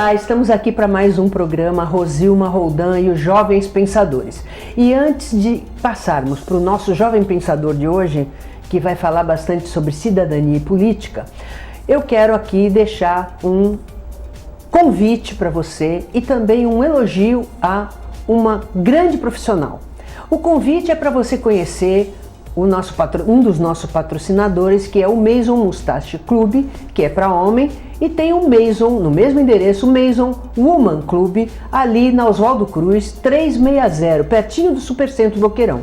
Olá, estamos aqui para mais um programa Rosilma Roldan e os Jovens Pensadores. E antes de passarmos para o nosso Jovem Pensador de hoje, que vai falar bastante sobre cidadania e política, eu quero aqui deixar um convite para você e também um elogio a uma grande profissional. O convite é para você conhecer um dos nossos patrocinadores, que é o Maison Mustache Club, que é para homem, e tem o Maison, no mesmo endereço, o Maison Woman Club, ali na Oswaldo Cruz 360, pertinho do Supercentro Boqueirão.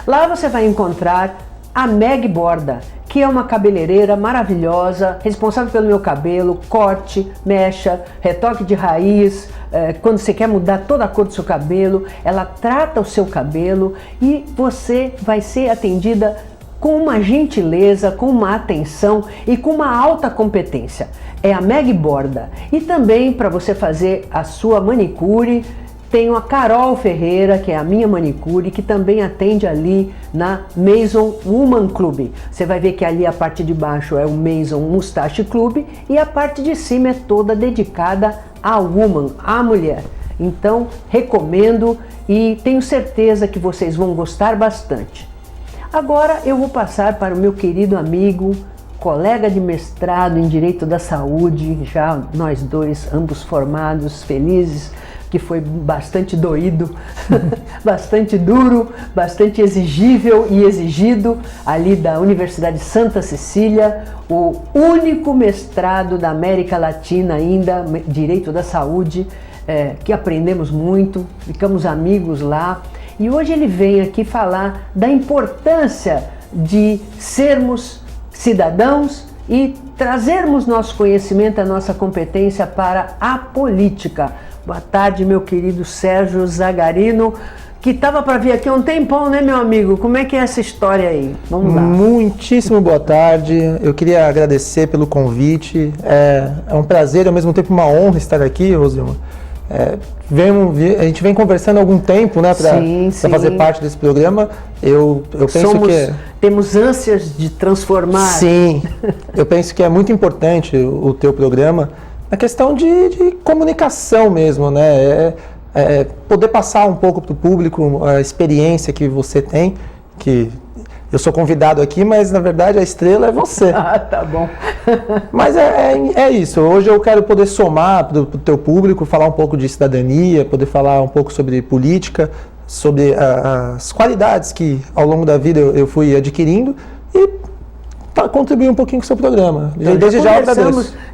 Lá você vai encontrar a Meg Borda, que é uma cabeleireira maravilhosa, responsável pelo meu cabelo, corte, mecha, retoque de raiz, quando você quer mudar toda a cor do seu cabelo, ela trata o seu cabelo e você vai ser atendida com uma gentileza, com uma atenção e com uma alta competência. É a Meg Borda. E também para você fazer a sua manicure, tenho a Carol Ferreira, que é a minha manicure, que também atende ali na Maison Woman Club. Você vai ver que ali a parte de baixo é o Maison Mustache Club e a parte de cima é toda dedicada à woman, à mulher. Então, recomendo e tenho certeza que vocês vão gostar bastante. Agora eu vou passar para o meu querido amigo, colega de mestrado em Direito da Saúde, já nós dois, ambos formados, felizes, que foi bastante doído, bastante duro, bastante exigível e exigido, ali da Universidade Santa Cecília, o único mestrado da América Latina ainda, Direito da Saúde, que aprendemos muito, ficamos amigos lá. E hoje ele vem aqui falar da importância de sermos cidadãos e trazermos nosso conhecimento, a nossa competência para a política. Boa tarde, meu querido Sérgio Zagarino, que estava para vir aqui há um tempão, né, meu amigo? Como é que é essa história aí? Vamos lá. Muitíssimo boa tarde. Eu queria agradecer pelo convite. É um prazer e ao mesmo tempo uma honra estar aqui, Rosilma. A gente vem conversando há algum tempo, né, para fazer parte desse programa. Eu penso que temos ânsias de transformar. Sim, eu penso que é muito importante o teu programa na questão de comunicação mesmo, né? Poder passar um pouco para o público a experiência que você tem, que eu sou convidado aqui, mas na verdade a estrela é você. Ah, tá bom. Mas é isso. Hoje eu quero poder somar para o teu público, falar um pouco de cidadania, poder falar um pouco sobre política, sobre as qualidades que ao longo da vida eu fui adquirindo e contribuir um pouquinho com o seu programa. Então,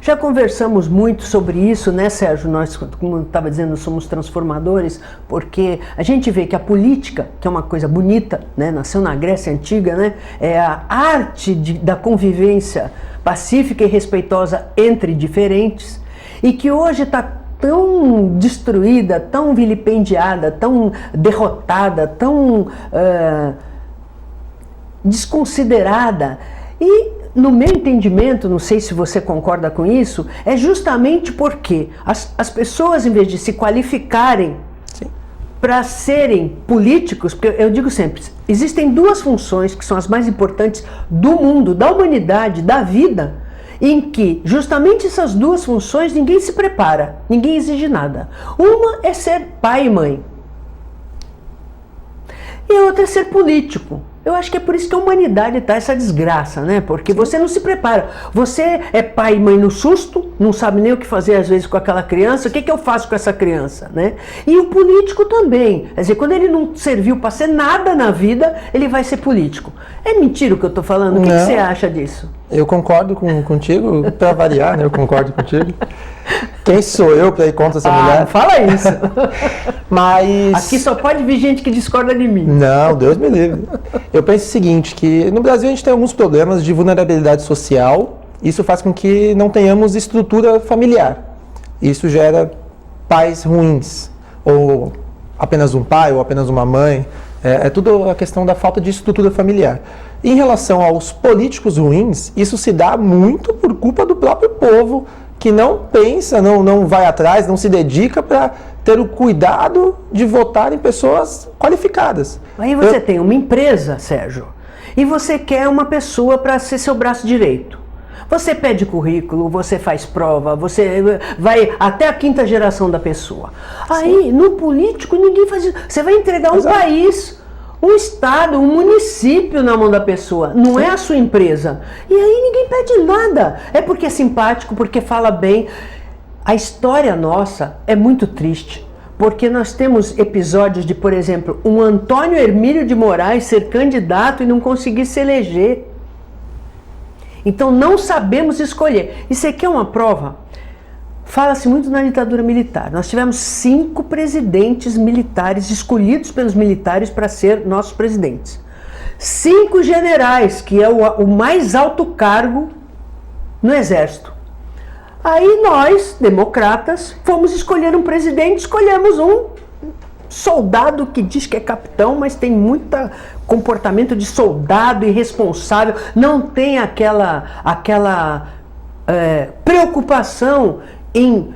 já conversamos muito sobre isso, né, Sérgio? Nós, como eu estava dizendo, somos transformadores, porque a gente vê que a política, que é uma coisa bonita, né, nasceu na Grécia Antiga, né, é a arte da convivência pacífica e respeitosa entre diferentes, e que hoje está tão destruída, tão vilipendiada, tão derrotada, tão desconsiderada. E, no meu entendimento, não sei se você concorda com isso, é justamente porque as pessoas, em vez de se qualificarem para serem políticos, porque eu digo sempre, existem duas funções que são as mais importantes do mundo, da humanidade, da vida, em que justamente essas duas funções ninguém se prepara, ninguém exige nada. Uma é ser pai e mãe, e a outra é ser político. Eu acho que é por isso que a humanidade está essa desgraça, né? Porque você não se prepara. Você é pai e mãe no susto, não sabe nem o que fazer às vezes com aquela criança. O que eu faço com essa criança, né? E o político também. Quer dizer, quando ele não serviu para ser nada na vida, ele vai ser político. É mentira o que eu estou falando? O que você acha disso? Eu concordo contigo, para variar, né? Eu concordo contigo. Quem sou eu para ir contra essa mulher? Fala isso. Mas aqui só pode vir gente que discorda de mim. Não, Deus me livre. Eu penso o seguinte, que no Brasil a gente tem alguns problemas de vulnerabilidade social. Isso faz com que não tenhamos estrutura familiar. Isso gera pais ruins, ou apenas um pai, ou apenas uma mãe. É tudo a questão da falta de estrutura familiar. Em relação aos políticos ruins, isso se dá muito por culpa do próprio povo, que não pensa, não vai atrás, não se dedica para ter o cuidado de votar em pessoas qualificadas. Aí você tem uma empresa, Sérgio, e você quer uma pessoa para ser seu braço direito. Você pede currículo, você faz prova, você vai até a 5ª geração da pessoa. Aí, no político, ninguém faz isso. Você vai entregar um país, um estado, um município na mão da pessoa. Não é a sua empresa. E aí ninguém pede nada. É porque é simpático, porque fala bem. A história nossa é muito triste. Porque nós temos episódios de, por exemplo, um Antônio Hermílio de Moraes ser candidato e não conseguir se eleger. Então não sabemos escolher. Isso aqui é uma prova. Fala-se muito na ditadura militar. Nós tivemos 5 presidentes militares escolhidos pelos militares para ser nossos presidentes. 5 generais, que é o mais alto cargo no exército. Aí nós, democratas, fomos escolher um presidente, escolhemos um soldado que diz que é capitão, mas tem muito comportamento de soldado irresponsável, não tem aquela preocupação em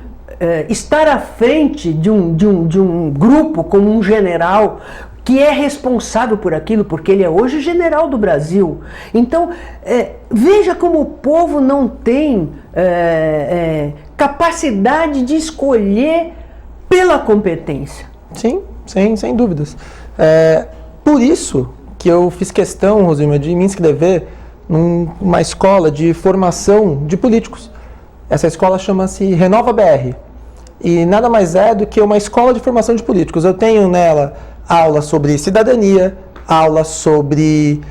estar à frente de um grupo como um general que é responsável por aquilo, porque ele é hoje general do Brasil. Então, veja como o povo não tem capacidade de escolher pela competência. Sim, sem dúvidas. Por isso que eu fiz questão, Rosilma, de me inscrever numa escola de formação de políticos. Essa escola chama-se Renova BR. E nada mais é do que uma escola de formação de políticos. Eu tenho nela aula sobre cidadania, aula sobre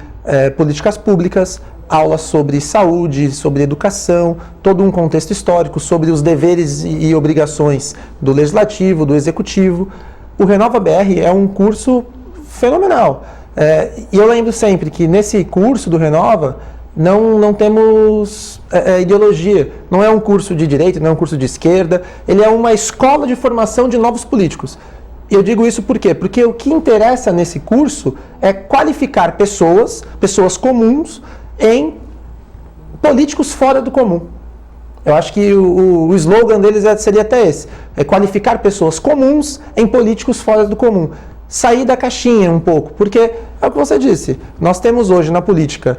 políticas públicas, aula sobre saúde, sobre educação, todo um contexto histórico, sobre os deveres e obrigações do Legislativo, do Executivo. O Renova BR é um curso fenomenal. E eu lembro sempre que nesse curso do Renova não temos ideologia. Não é um curso de direita, não é um curso de esquerda. Ele é uma escola de formação de novos políticos. E eu digo isso por quê? Porque o que interessa nesse curso é qualificar pessoas comuns em políticos fora do comum. Eu acho que o slogan deles seria até esse. É qualificar pessoas comuns em políticos fora do comum. Sair da caixinha um pouco. Porque, é o que você disse, nós temos hoje na política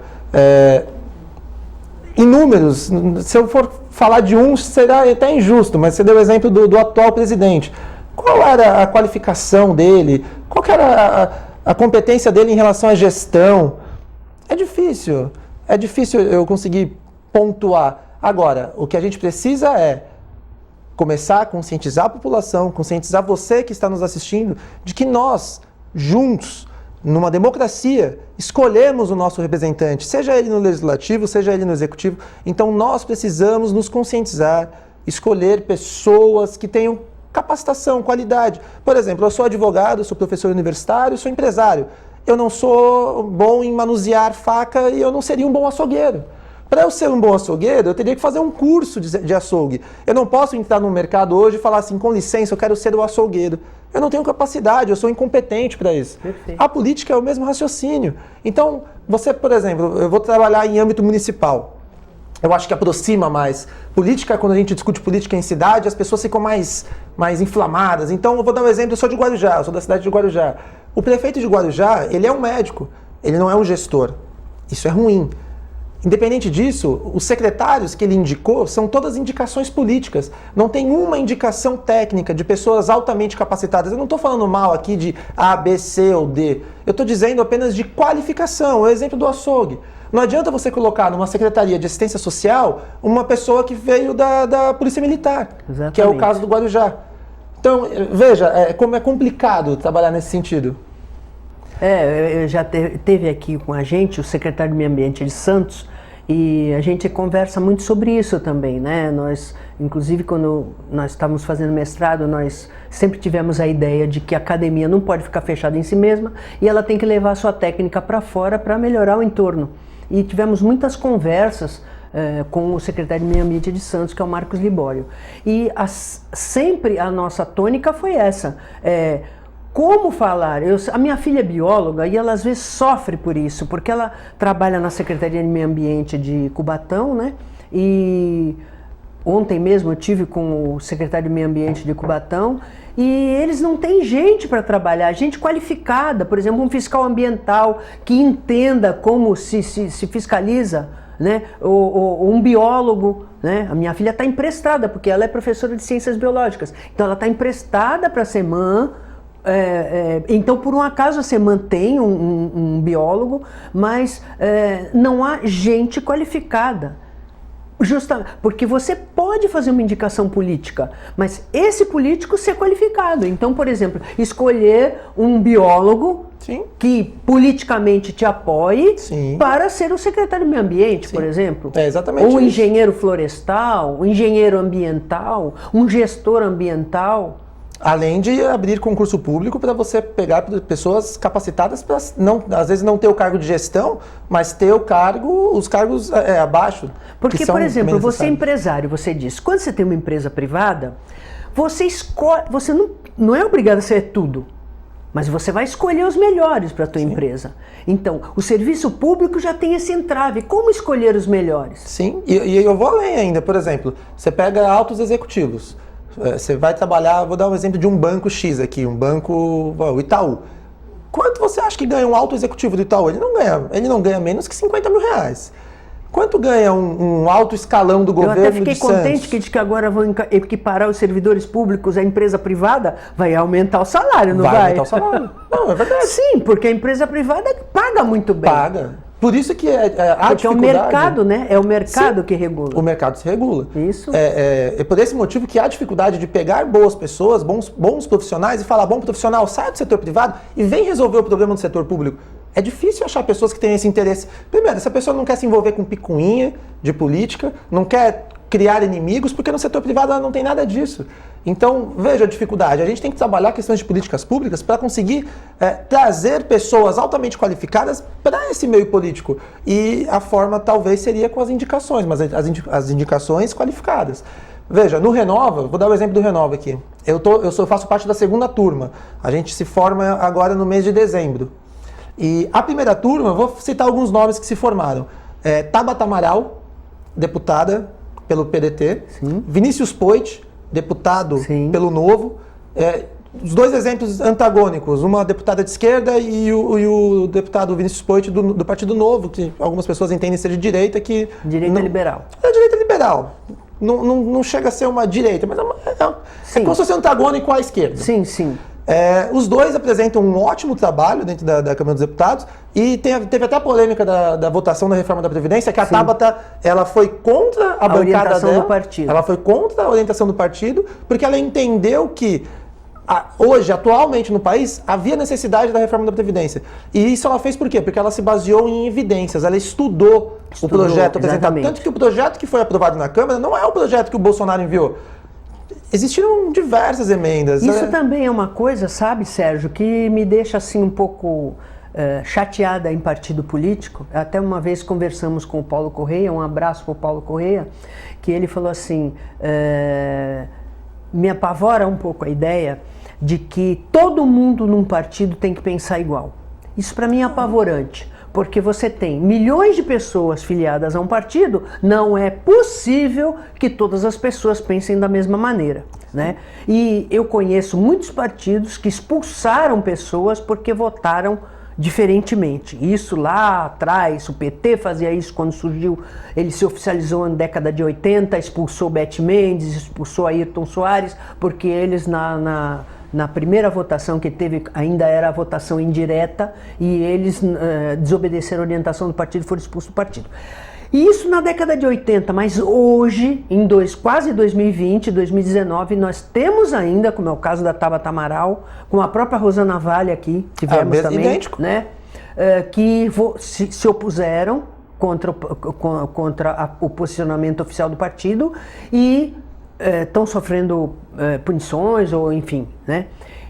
inúmeros, se eu for falar de um, será até injusto, mas você deu o exemplo do atual presidente. Qual era a qualificação dele? Qual que era a competência dele em relação à gestão? É difícil eu conseguir pontuar. Agora, o que a gente precisa é começar a conscientizar a população, conscientizar você que está nos assistindo, de que nós, juntos, numa democracia, escolhemos o nosso representante, seja ele no legislativo, seja ele no executivo. Então nós precisamos nos conscientizar, escolher pessoas que tenham capacitação, qualidade. Por exemplo, eu sou advogado, sou professor universitário, sou empresário. Eu não sou bom em manusear faca e eu não seria um bom açougueiro. Para eu ser um bom açougueiro, eu teria que fazer um curso de açougue. Eu não posso entrar no mercado hoje e falar assim, com licença, eu quero ser o açougueiro. Eu não tenho capacidade, eu sou incompetente para isso. Perfeito. A política é o mesmo raciocínio. Então, você, por exemplo, eu vou trabalhar em âmbito municipal. Eu acho que aproxima mais. Política, quando a gente discute política em cidade, as pessoas ficam mais inflamadas. Então, eu vou dar um exemplo, eu sou de Guarujá, eu sou da cidade de Guarujá. O prefeito de Guarujá, ele é um médico, ele não é um gestor. Isso é ruim. Independente disso, os secretários que ele indicou são todas indicações políticas. Não tem uma indicação técnica de pessoas altamente capacitadas. Eu não estou falando mal aqui de A, B, C ou D. Eu estou dizendo apenas de qualificação. O exemplo do açougue. Não adianta você colocar numa secretaria de assistência social uma pessoa que veio da Polícia Militar, exatamente, que é o caso do Guarujá. Então, veja, como é complicado trabalhar nesse sentido. Já teve aqui com a gente o secretário do Meio Ambiente de Santos e a gente conversa muito sobre isso também, né? Nós, inclusive, quando nós estávamos fazendo mestrado, nós sempre tivemos a ideia de que a academia não pode ficar fechada em si mesma e ela tem que levar a sua técnica para fora para melhorar o entorno. E tivemos muitas conversas com o secretário do Meio Ambiente de Santos, que é o Marcos Libório. E sempre a nossa tônica foi essa. Como falar? A minha filha é bióloga e ela às vezes sofre por isso, porque ela trabalha na Secretaria de Meio Ambiente de Cubatão, né? E ontem mesmo eu tive com o secretário de Meio Ambiente de Cubatão e eles não têm gente para trabalhar, gente qualificada, por exemplo, um fiscal ambiental que entenda como se fiscaliza né? Ou um biólogo, né? A minha filha está emprestada, porque ela é professora de ciências biológicas. Então ela está emprestada para a SEMAN. Então, por um acaso, a SEMAN tem um biólogo, mas não há gente qualificada. Justamente porque você pode fazer uma indicação política, mas esse político ser qualificado. Então, por exemplo, escolher um biólogo Sim. que politicamente te apoie Sim. para ser o secretário do meio ambiente, Sim. por exemplo. É exatamente ou isso. engenheiro florestal, um engenheiro ambiental, um gestor ambiental. Além de abrir concurso público para você pegar pessoas capacitadas para, às vezes, não ter o cargo de gestão, mas ter os cargos abaixo. Porque, por exemplo, você é empresário, você diz, quando você tem uma empresa privada, você escolhe, você não é obrigado a ser tudo, mas você vai escolher os melhores para a tua empresa. Então, o serviço público já tem esse entrave. Como escolher os melhores? Sim, e eu vou além ainda. Por exemplo, você pega altos executivos. Você vai trabalhar, vou dar um exemplo de um banco X aqui, um banco, o Itaú. Quanto você acha que ganha um alto executivo do Itaú? Ele não ganha menos que 50 mil reais. Quanto ganha um alto escalão do governo de Santos? Eu até fiquei contente que agora vão equiparar os servidores públicos à empresa privada, vai aumentar o salário, não vai? Vai aumentar o salário. Não, é verdade. Sim, porque a empresa privada paga muito bem. Paga. Por isso que a porque dificuldade... é o mercado, né? É o mercado Sim, que regula. o mercado se regula. Isso. É por esse motivo que há dificuldade de pegar boas pessoas, bons profissionais e falar, bom profissional, sai do setor privado e vem resolver o problema do setor público. É difícil achar pessoas que têm esse interesse. Primeiro, essa pessoa não quer se envolver com picuinha de política, não quer criar inimigos, porque no setor privado ela não tem nada disso. Então, veja a dificuldade. A gente tem que trabalhar questões de políticas públicas para conseguir trazer pessoas altamente qualificadas para esse meio político. E a forma talvez seria com as indicações, mas as indicações qualificadas. Veja, no Renova, vou dar o exemplo do Renova aqui. Eu faço parte da segunda turma. A gente se forma agora no mês de dezembro. E a primeira turma, vou citar alguns nomes que se formaram. Tabata Amaral, deputada pelo PDT. Sim. Vinícius Poit, deputado Sim. pelo Novo. Os dois exemplos antagônicos, uma deputada de esquerda e o deputado Vinícius Poit do Partido Novo, que algumas pessoas entendem ser de direita. Direita liberal. É direita liberal. Não chega a ser uma direita, mas é como se fosse antagônico à esquerda. Sim, sim. Os dois apresentam um ótimo trabalho dentro da Câmara dos Deputados e teve até a polêmica da votação da reforma da Previdência, que a Tabata ela foi contra a bancada dela, do partido. Ela foi contra a orientação do partido, porque ela entendeu que hoje, atualmente no país, havia necessidade da reforma da Previdência. E isso ela fez por quê? Porque ela se baseou em evidências, ela estudou o projeto apresentado. Exatamente. Tanto que o projeto que foi aprovado na Câmara não é o projeto que o Bolsonaro enviou. Existiram diversas emendas. Isso também é uma coisa, sabe, Sérgio, que me deixa assim um pouco chateada em partido político. Até uma vez conversamos com o Paulo Correia, um abraço para o Paulo Correia, que ele falou assim, me apavora um pouco a ideia de que todo mundo num partido tem que pensar igual. Isso para mim é apavorante. Porque você tem milhões de pessoas filiadas a um partido, não é possível que todas as pessoas pensem da mesma maneira, né? E eu conheço muitos partidos que expulsaram pessoas porque votaram diferentemente. Isso lá atrás, o PT fazia isso quando surgiu, ele se oficializou na década de 80, expulsou Beth Mendes, expulsou Ayrton Soares, porque eles na primeira votação que teve, ainda era a votação indireta, e eles desobedeceram a orientação do partido e foram expulsos do partido. E isso na década de 80, mas hoje, em quase 2020, 2019, nós temos ainda, como é o caso da Tabata Amaral, com a própria Rosana Vale aqui, tivemos também, idêntico. Né, que se opuseram contra o posicionamento oficial do partido e estão sofrendo punições ou enfim, né?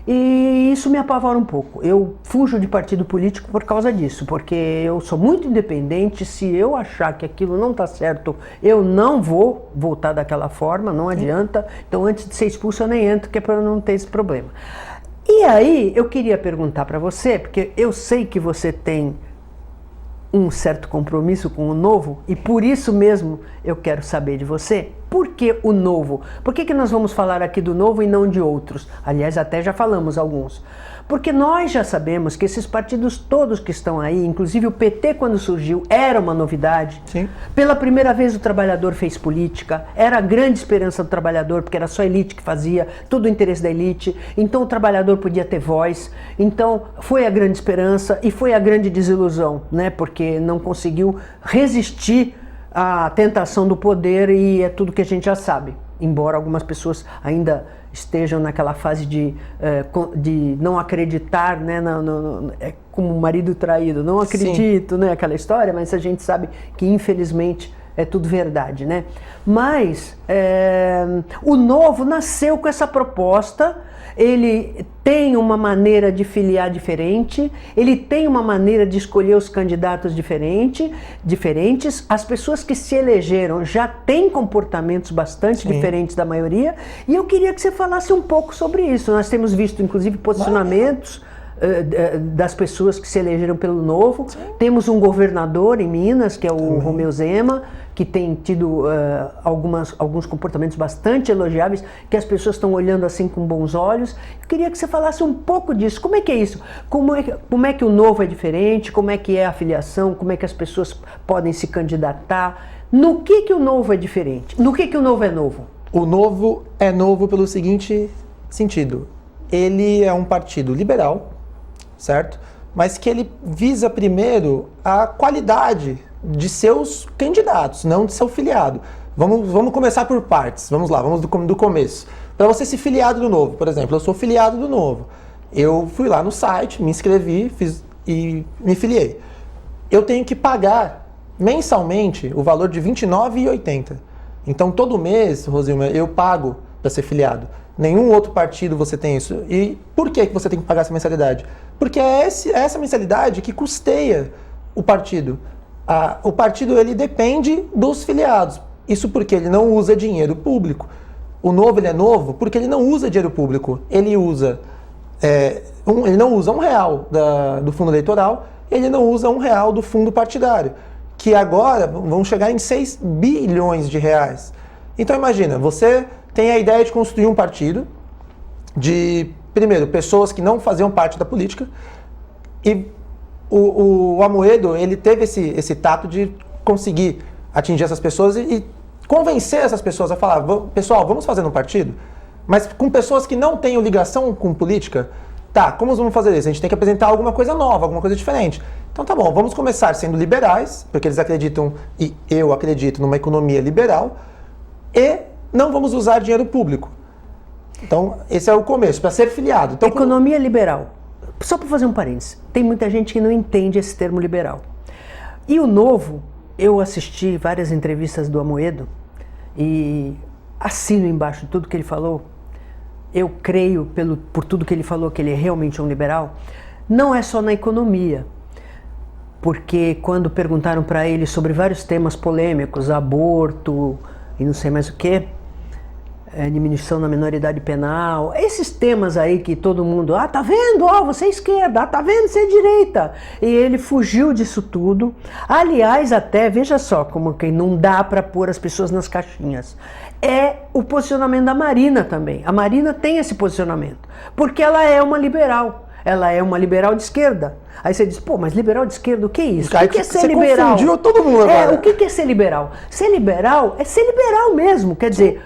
E isso me apavora um pouco. Eu fujo de partido político por causa disso, porque eu sou muito independente. Se eu achar que aquilo não está certo, eu não vou voltar daquela forma, não adianta. Então, antes de ser expulso, eu nem entro, que é para não ter esse problema. E aí, eu queria perguntar para você, porque eu sei que você tem um certo compromisso com o Novo, e por isso mesmo eu quero saber de você, por que o Novo? Por que nós vamos falar aqui do Novo e não de outros? Aliás, até já falamos alguns. Porque nós já sabemos que esses partidos todos que estão aí, inclusive o PT quando surgiu, era uma novidade. Sim. Pela primeira vez o trabalhador fez política, era a grande esperança do trabalhador, porque era só a elite que fazia, todo o interesse da elite, então o trabalhador podia ter voz. Então foi a grande esperança e foi a grande desilusão, né? Porque não conseguiu resistir à tentação do poder e é tudo que a gente já sabe. Embora algumas pessoas ainda estejam naquela fase de não acreditar, né, é como o marido traído, não acredito, né, aquela história, mas a gente sabe que infelizmente é tudo verdade, né? Mas o Novo nasceu com essa proposta, ele tem uma maneira de filiar diferente, ele tem uma maneira de escolher os candidatos diferentes, as pessoas que se elegeram já têm comportamentos bastante diferentes da maioria, e eu queria que você falasse um pouco sobre isso. Nós temos visto, inclusive, posicionamentos das pessoas que se elegeram pelo Novo. Temos um governador em Minas, que é o Romeu Zema, que tem tido alguns comportamentos bastante elogiáveis, que as pessoas estão olhando assim com bons olhos. Eu queria que você falasse um pouco disso. Como é que é isso? Como é que o Novo é diferente? Como é que é a filiação? Como é que as pessoas podem se candidatar? No que o Novo é diferente? No que o Novo é novo? O Novo é novo pelo seguinte sentido. Ele é um partido liberal, certo? Mas que ele visa primeiro a qualidade de seus candidatos, não de seu filiado. Vamos começar por partes. Vamos lá, vamos do começo. Para você ser filiado do Novo, por exemplo, eu sou filiado do Novo. Eu fui lá no site, me inscrevi e me filiei. Eu tenho que pagar mensalmente o valor de R$ 29,80. Então, todo mês, Rosilma, eu pago para ser filiado. Nenhum outro partido você tem isso. E por que você tem que pagar essa mensalidade? Porque é essa mensalidade que custeia o partido. O partido ele depende dos filiados. Isso porque ele não usa dinheiro público. O Novo ele é novo porque ele não usa dinheiro público. Ele usa ele não usa R$1 do fundo eleitoral, ele não usa R$1 do fundo partidário, que agora vão chegar em 6 bilhões de reais. Então imagina, você tem a ideia de construir um partido de, primeiro, pessoas que não faziam parte da política, e o Amoedo, ele teve esse tato de conseguir atingir essas pessoas e convencer essas pessoas a falar, pessoal, vamos fazer um partido, mas com pessoas que não tenham ligação com política. Tá, como vamos fazer isso? A gente tem que apresentar alguma coisa nova, alguma coisa diferente. Então tá bom, vamos começar sendo liberais, porque eles acreditam, e eu acredito, numa economia liberal, e não vamos usar dinheiro público. Então, esse é o começo, para ser filiado. Então, economia liberal. Só para fazer um parênteses, tem muita gente que não entende esse termo liberal. E o Novo, eu assisti várias entrevistas do Amoedo e assino embaixo de tudo que ele falou. Eu creio, por tudo que ele falou, que ele é realmente um liberal. Não é só na economia, porque quando perguntaram para ele sobre vários temas polêmicos, aborto e não sei mais o que, diminuição da minoridade penal, esses temas aí que todo mundo, tá vendo, você é esquerda, tá vendo, você é direita. E ele fugiu disso tudo. Aliás, até, veja só, como que não dá para pôr as pessoas nas caixinhas. É o posicionamento da Marina também. A Marina tem esse posicionamento, porque ela é uma liberal. Ela é uma liberal de esquerda. Aí você diz, mas liberal de esquerda, o que é isso? O que é ser liberal? Confundiu todo mundo agora. O que é ser liberal? Ser liberal é ser liberal mesmo, quer dizer,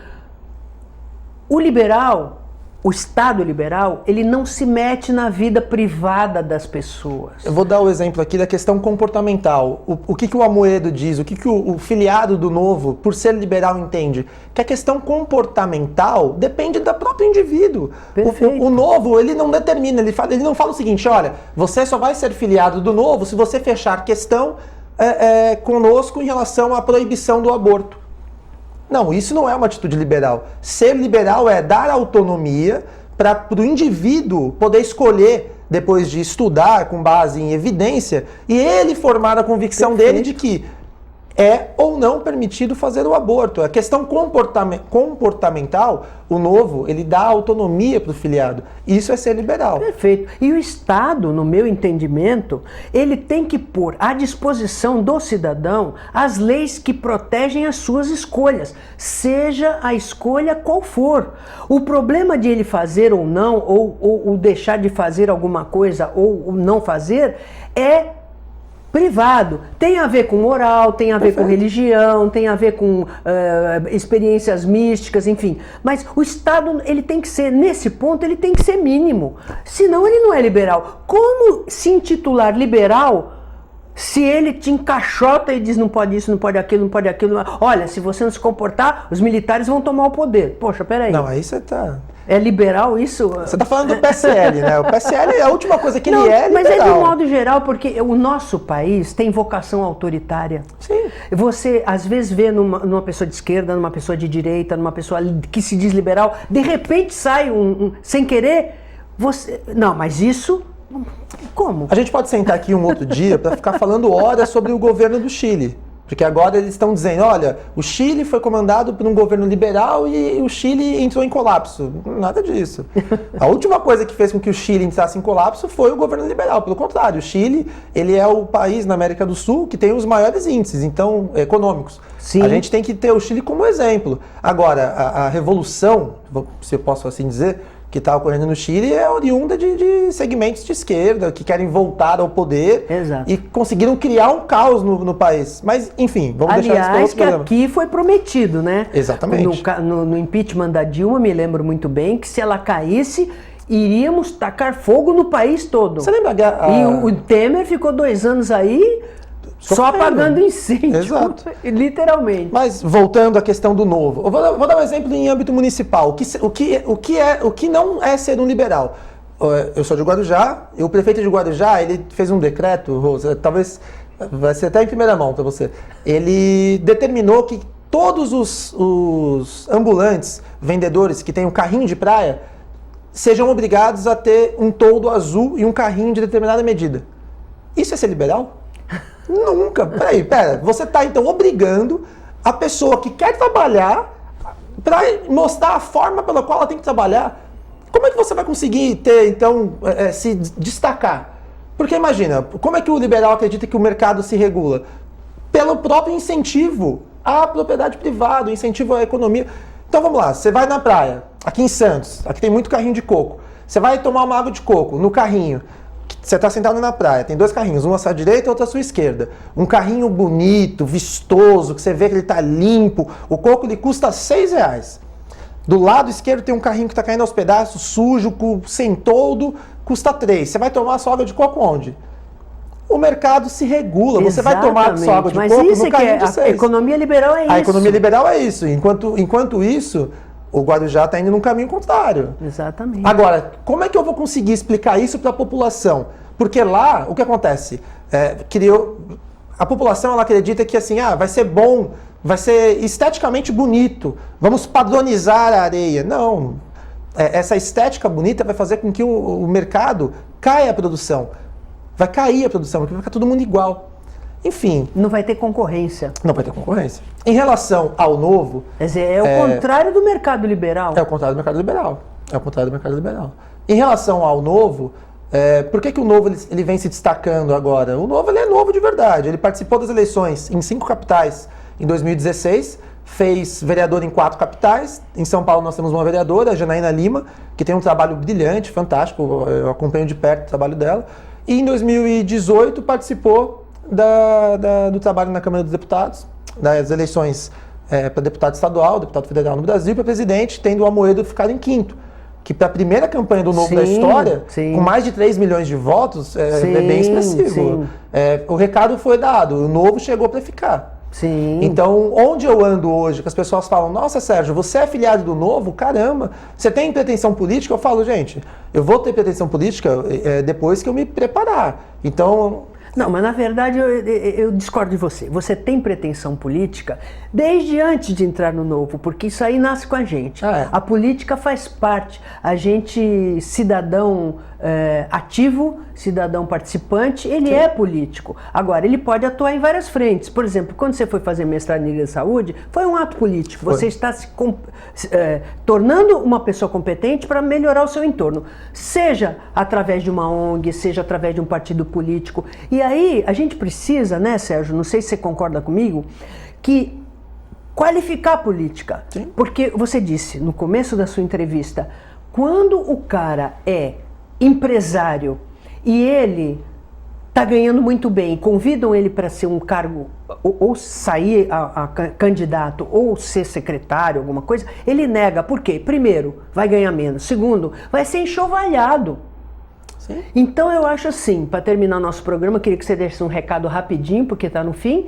o liberal, o Estado liberal, ele não se mete na vida privada das pessoas. Eu vou dar o exemplo aqui da questão comportamental. O que o Amoedo diz, o que o filiado do Novo, por ser liberal, entende? Que a questão comportamental depende do próprio indivíduo. O Novo, ele não determina, ele não fala o seguinte, olha, você só vai ser filiado do Novo se você fechar questão conosco em relação à proibição do aborto. Não, isso não é uma atitude liberal. Ser liberal é dar autonomia para o indivíduo poder escolher, depois de estudar com base em evidência, e ele formar a convicção dele de que é ou não permitido fazer o aborto. A questão comportamental, o Novo, ele dá autonomia para o filiado. Isso é ser liberal. Perfeito. E o Estado, no meu entendimento, ele tem que pôr à disposição do cidadão as leis que protegem as suas escolhas, seja a escolha qual for. O problema de ele fazer ou não, ou deixar de fazer alguma coisa ou não fazer, é privado. Tem a ver com moral, tem a ver com religião, tem a ver com experiências místicas, enfim. Mas o Estado, ele tem que ser, nesse ponto, ele tem que ser mínimo. Senão ele não é liberal. Como se intitular liberal se ele te encaixota e diz não pode isso, não pode aquilo, não pode aquilo? Olha, se você não se comportar, os militares vão tomar o poder. Poxa, peraí. Não, aí você tá... É liberal isso? Você está falando do PSL, né? O PSL é a última coisa que não, ele é liberal. Mas é de um modo geral, porque o nosso país tem vocação autoritária. Sim. Você, às vezes, vê numa pessoa de esquerda, numa pessoa de direita, numa pessoa que se diz liberal, de repente sai sem querer, você... Não, mas isso... Como? A gente pode sentar aqui um outro dia para ficar falando horas sobre o governo do Chile. Porque agora eles estão dizendo, olha, o Chile foi comandado por um governo liberal e o Chile entrou em colapso. Nada disso. A última coisa que fez com que o Chile entrasse em colapso foi o governo liberal. Pelo contrário, o Chile, ele é o país na América do Sul que tem os maiores índices econômicos. Sim. A gente tem que ter o Chile como exemplo. Agora, a revolução, se eu posso assim dizer, que está ocorrendo no Chile é oriunda de segmentos de esquerda que querem voltar ao poder. Exato. E conseguiram criar um caos no país. Mas, enfim, vamos deixar isso para outro programa. Aliás, que aqui foi prometido, né? Exatamente. No impeachment da Dilma, me lembro muito bem, que se ela caísse, iríamos tacar fogo no país todo. Você lembra? E o Temer ficou 2 anos aí... Só apagando incêndio. Exato. Literalmente. Mas voltando à questão do Novo, eu vou dar um exemplo em âmbito municipal. O que não é ser um liberal? Eu sou de Guarujá, e o prefeito de Guarujá, ele fez um decreto, Rosa, talvez vai ser até em primeira mão para você. Ele determinou que todos os ambulantes, vendedores que têm um carrinho de praia, sejam obrigados a ter um toldo azul e um carrinho de determinada medida. Isso é ser liberal? Nunca. Pera. Você está, então, obrigando a pessoa que quer trabalhar para mostrar a forma pela qual ela tem que trabalhar. Como é que você vai conseguir ter, então, se destacar? Porque imagina, como é que o liberal acredita que o mercado se regula? Pelo próprio incentivo à propriedade privada, o incentivo à economia. Então, vamos lá. Você vai na praia, aqui em Santos, aqui tem muito carrinho de coco. Você vai tomar uma água de coco no carrinho. Você está sentado na praia, tem 2 carrinhos, um à sua direita e outro à sua esquerda. Um carrinho bonito, vistoso, que você vê que ele está limpo. O coco ele custa R$6. Do lado esquerdo tem um carrinho que está caindo aos pedaços, sujo, sem toldo, custa R$3. Você vai tomar a sua água de coco onde? O mercado se regula. Você vai tomar a sua água de coco no carrinho de 6. A economia liberal é isso. A economia liberal é isso. Enquanto isso... O Guarujá está indo num caminho contrário. Exatamente. Agora, como é que eu vou conseguir explicar isso para a população? Porque lá, o que acontece? A população ela acredita que assim, vai ser bom, vai ser esteticamente bonito, vamos padronizar a areia. Não. Essa estética bonita vai fazer com que o mercado caia a produção. Vai cair a produção, porque vai ficar todo mundo igual. Enfim. Não vai ter concorrência. Não vai ter concorrência. Em relação ao Novo... Quer dizer, é o contrário do mercado liberal. É o contrário do mercado liberal. É o contrário do mercado liberal. Em relação ao Novo, por que o Novo ele vem se destacando agora? O Novo ele é novo de verdade. Ele participou das eleições em 5 capitais em 2016, fez vereador em 4 capitais. Em São Paulo nós temos uma vereadora, a Janaína Lima, que tem um trabalho brilhante, fantástico. Eu acompanho de perto o trabalho dela. E em 2018 participou do trabalho na Câmara dos Deputados, das eleições para deputado estadual, deputado federal no Brasil, para presidente, tendo o Amoedo ficado em 5º. Que para a primeira campanha do Novo da história, com mais de 3 milhões de votos, é bem expressivo. O recado foi dado, o Novo chegou para ficar. Sim. Então, onde eu ando hoje, que as pessoas falam, nossa, Sérgio, você é filiado do Novo? Caramba, você tem pretensão política? Eu falo, gente, eu vou ter pretensão política depois que eu me preparar. Então... Não, mas na verdade eu discordo de você. Você tem pretensão política desde antes de entrar no Novo, porque isso aí nasce com a gente. A política faz parte. A gente, cidadão ativo, cidadão participante, ele é político. Agora, ele pode atuar em várias frentes. Por exemplo, quando você foi fazer mestrado em saúde, foi um ato político. Você está se tornando uma pessoa competente para melhorar o seu entorno. Seja através de uma ONG, seja através de um partido político. E aí, a gente precisa, né, Sérgio, não sei se você concorda comigo, que qualificar a política. Sim. Porque você disse no começo da sua entrevista, quando o cara é empresário e ele está ganhando muito bem, convidam ele para ser um cargo, ou sair a candidato, ou ser secretário, alguma coisa, ele nega. Por quê? Primeiro, vai ganhar menos. Segundo, vai ser enxovalhado. Sim. Então eu acho assim, para terminar nosso programa, eu queria que você desse um recado rapidinho, porque está no fim.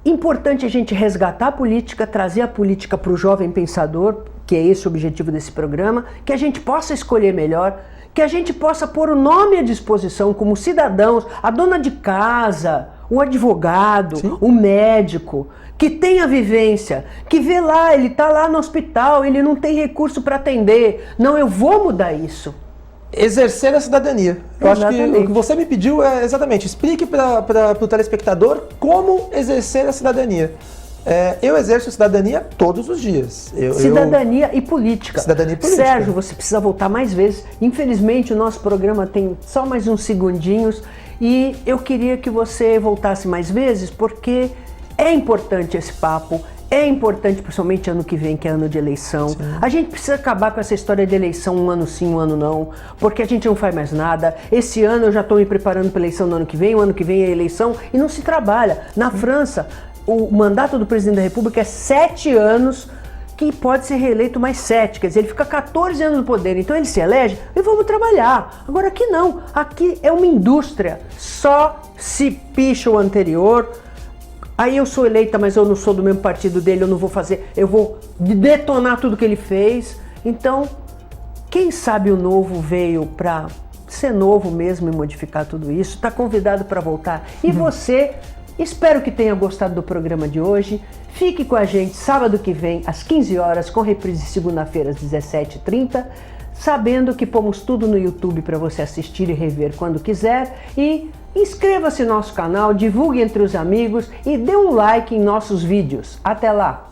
Importante a gente resgatar a política, trazer a política para o jovem pensador, que é esse o objetivo desse programa, que a gente possa escolher melhor, que a gente possa pôr o nome à disposição como cidadãos, a dona de casa, o advogado, sim, o médico, que tem a vivência, que vê lá, ele está lá no hospital, ele não tem recurso para atender. Não, eu vou mudar isso. Exercer a cidadania. Eu acho que o que você me pediu é exatamente, explique para o telespectador como exercer a cidadania. Eu exerço cidadania todos os dias. Cidadania e política. Cidadania e política. Sérgio, você precisa voltar mais vezes. Infelizmente, o nosso programa tem só mais uns segundinhos e eu queria que você voltasse mais vezes, porque é importante esse papo. É importante, principalmente ano que vem, que é ano de eleição. Sim. A gente precisa acabar com essa história de eleição, um ano sim, um ano não, porque a gente não faz mais nada. Esse ano eu já estou me preparando para a eleição do ano que vem, o ano que vem é a eleição e não se trabalha. Na França, o mandato do presidente da República é 7 anos, que pode ser reeleito mais 7, quer dizer, ele fica 14 anos no poder, então ele se elege e vamos trabalhar. Agora aqui não, aqui é uma indústria, só se picha o anterior. Aí eu sou eleita, mas eu não sou do mesmo partido dele, eu não vou fazer, eu vou detonar tudo que ele fez. Então, quem sabe o Novo veio para ser novo mesmo e modificar tudo isso, está convidado para voltar. E você, espero que tenha gostado do programa de hoje. Fique com a gente sábado que vem, às 15 horas, com reprise segunda-feira, às 17h30, sabendo que pomos tudo no YouTube para você assistir e rever quando quiser. E inscreva-se no nosso canal, divulgue entre os amigos e dê um like em nossos vídeos. Até lá!